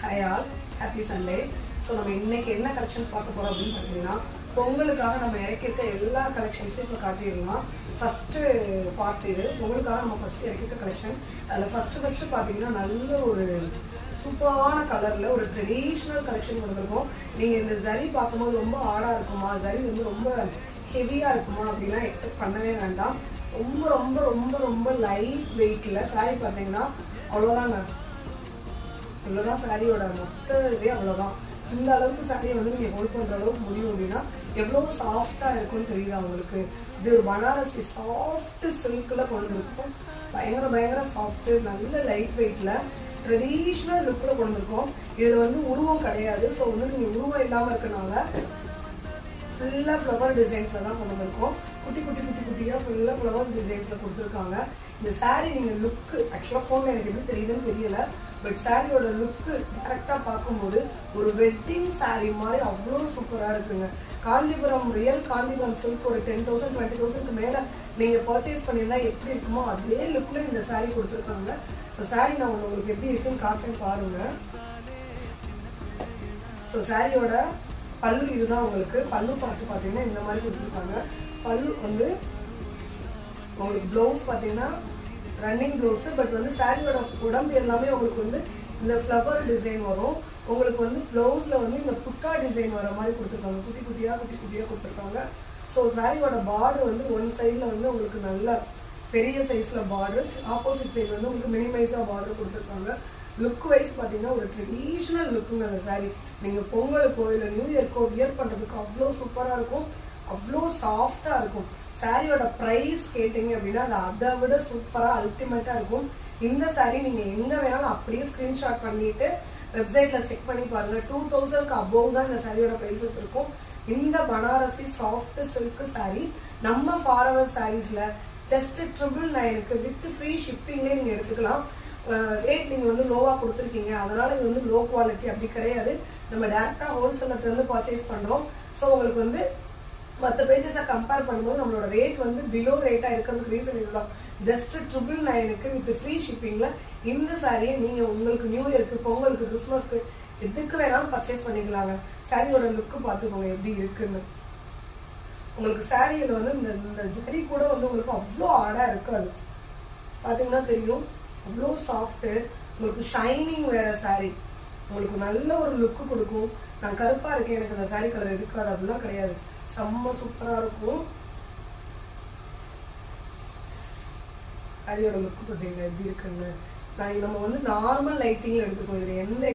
Hi all, happy Sunday. So நம்ம இன்னைக்கு என்ன கலெக்ஷன்ஸ் பார்க்க போறோம் அப்படின்னு பார்த்தீங்கன்னா பொங்கலுக்காக நம்ம இறக்கிருக்க எல்லா கலெக்ஷன்ஸையும் இப்போ காட்டிடலாம். ஃபர்ஸ்ட் பார்ட் இது பொங்கலுக்காக நம்ம ஃபர்ஸ்ட் இறக்கிருக்க கலெக்ஷன். அதில் ஃபர்ஸ்ட் பார்த்தீங்கன்னா நல்ல ஒரு சூப்பரான கலரில் ஒரு ட்ரெடிஷ்னல் கலெக்ஷன் கொடுத்துருக்கோம். நீங்கள் இந்த ஜரி பார்க்கும்போது ரொம்ப ஆடாக இருக்குமா, ஜரி வந்து ரொம்ப ஹெவியாக இருக்குமா அப்படிலாம் எக்ஸ்பெக்ட் பண்ணவே வேண்டாம். ரொம்ப ரொம்ப ரொம்ப ரொம்ப லைட் வெயிட்டில் சாரி பார்த்தீங்கன்னா அவ்வளோதாங்க. இவ்வளோதான் சாரியோட மொத்த இதே அவ்வளோதான். இந்த அளவுக்கு சாரியை வந்து நீங்கள் ஹோல்ட் பண்ணுற அளவுக்கு முடியும் அப்படின்னா எவ்வளோ சாஃப்டாக இருக்கும்னு தெரியுது அவங்களுக்கு. இப்படி ஒரு பனாரசி சாஃப்ட் சில்கில் கொண்டு இருக்கும். பயங்கர சாஃப்ட்டு, நல்ல லைட் வெயிட்டில் ட்ரெடிஷ்னல் லுக்கில் கொண்டு இருக்கோம். இதில் வந்து உருவம் கிடையாது. ஸோ வந்து நீங்கள் உருவம் இல்லாமல் இருக்கனால ஃபுல்லாக ஃப்ளவர் டிசைன்ஸில் தான் கொண்டு வந்திருக்கோம். குட்டியாக ஃபுல்லாக ஃப்ளவர்ஸ் டிசைன்ஸில் கொடுத்துருக்காங்க. இந்த சாரீ நீங்கள் லுக்கு ஆக்சுவலாக ஃபோனில் எனக்கு எப்படி தெரியுதுன்னு தெரியல, பட் சாரியோட லுக்கு டேரெக்டாக பார்க்கும்போது ஒரு வெட்டிங் சாரீ மாதிரி அவ்வளோ சூப்பராக இருக்குங்க. காஞ்சிபுரம் ரியல் காஞ்சிபுரம் சில்க் ஒரு 10,000 20,000க்கு மேலே நீங்கள் பர்ச்சேஸ் பண்ணியிருந்தா எப்படி இருக்குமோ அதே லுக்கில் இந்த சாரீ கொடுத்துருக்காங்க. ஸோ சாரீ நான் உங்களுக்கு எப்படி இருக்குன்னு காட்டேன்னு பாருங்கள். ஸோ சாரியோட பல்லு இதுதான். உங்களுக்கு பல்லு பார்த்து பார்த்தீங்கன்னா இந்த மாதிரி கொடுத்துருக்காங்க. பல்லு வந்து உங்களுக்கு ப்ளவுஸ் பார்த்தீங்கன்னா ரன்னிங் ப்ளவுஸு, பட் வந்து சாரியோட உடம்பு எல்லாமே உங்களுக்கு வந்து இந்த ஃப்ளவர் டிசைன் வரும். உங்களுக்கு வந்து ப்ளவுஸில் வந்து இந்த புட்டா டிசைன் வர மாதிரி கொடுத்துருக்காங்க. குட்டியாக கொடுத்துருக்காங்க. ஸோ சாரியோட பார்டர் வந்து ஒன் சைடில் வந்து உங்களுக்கு நல்ல பெரிய சைஸில் பார்டர், ஆப்போசிட் சைடு வந்து உங்களுக்கு மினிமைஸாக பார்டர் கொடுத்துருக்காங்க. லுக் வைஸ் பார்த்தீங்கன்னா ஒரு ட்ரெடிஷ்னல் லுக்குங்க அந்த சாரீ. நீங்கள் பொங்கலுக்கோ இல்லை நியூ இயர்க்கோ வியர் பண்ணுறதுக்கு அவ்வளோ சூப்பராக இருக்கும், அவ்வளோ சாஃப்டாக இருக்கும். சாரியோட ப்ரைஸ் கேட்டிங்க அப்படின்னா அது அதை விட சூப்பராக அல்டிமேட்டாக இருக்கும். இந்த சாரீ நீங்கள் எங்கே வேணாலும் அப்படியே ஸ்க்ரீன்ஷாட் பண்ணிவிட்டு வெப்சைட்டில் செக் பண்ணி பாருங்கள். 2000க்கு அபோவ் தான் இந்த சாரியோட ப்ரைஸஸ் இருக்கும். இந்த பனாரசி சாஃப்ட் சில்க் சாரீ நம்ம ஃபார்எவர் சாரீஸில் ஜஸ்ட் 999க்கு வித் ஃப்ரீ ஷிப்பிங்லேயே நீங்கள் எடுத்துக்கலாம். ரேட் நீங்கள் வந்து லோவாக கொடுத்துருக்கீங்க, அதனால் இது வந்து லோ குவாலிட்டி அப்படி கிடையாது. நம்ம டேரெக்டாக ஹோல்சேலர்லேருந்து பர்ச்சேஸ் பண்ணுறோம். ஸோ உங்களுக்கு வந்து மற்ற பேஜஸை கம்பேர் பண்ணும்போது நம்மளோட ரேட் வந்து பிலோ ரேட்டாக இருக்கிறதுக்கு ரீசன் இதுதான். ஜஸ்ட் 999க்கு வித் ஃப்ரீ ஷிப்பிங்கில் இந்த சாரியை நீங்கள் உங்களுக்கு நியூ இயர்க்கு, பொங்கலுக்கு, கிறிஸ்மஸ்க்கு எதுக்கு வேணாலும் பர்ச்சேஸ் பண்ணிக்கலாங்க. சாரியோட லுக்கு பார்த்துக்கோங்க எப்படி இருக்குன்னு. உங்களுக்கு சாரியில் வந்து இந்த ஜரி கூட வந்து உங்களுக்கு அவ்வளோ ஆடாக இருக்காது, பார்த்தீங்கன்னா தெரியும். அவ்வளோ சாஃப்ட்டு, உங்களுக்கு ஷைனிங் வேறு சாரீ, உங்களுக்கு நல்ல ஒரு லுக்கு கொடுக்கும். நான் கருப்பாக இருக்கேன் எனக்கு அந்த சாரீ கலர் எடுக்காது அப்படிலாம் கிடையாது, செம்ம சூப்பராக இருக்கும். சாரியோட லுக்கு பார்த்தீங்கன்னா எப்படி இருக்குன்னு. நம்ம வந்து நார்மல் லைட்டிங்கில் எடுத்துக்கோம். இதில் எந்த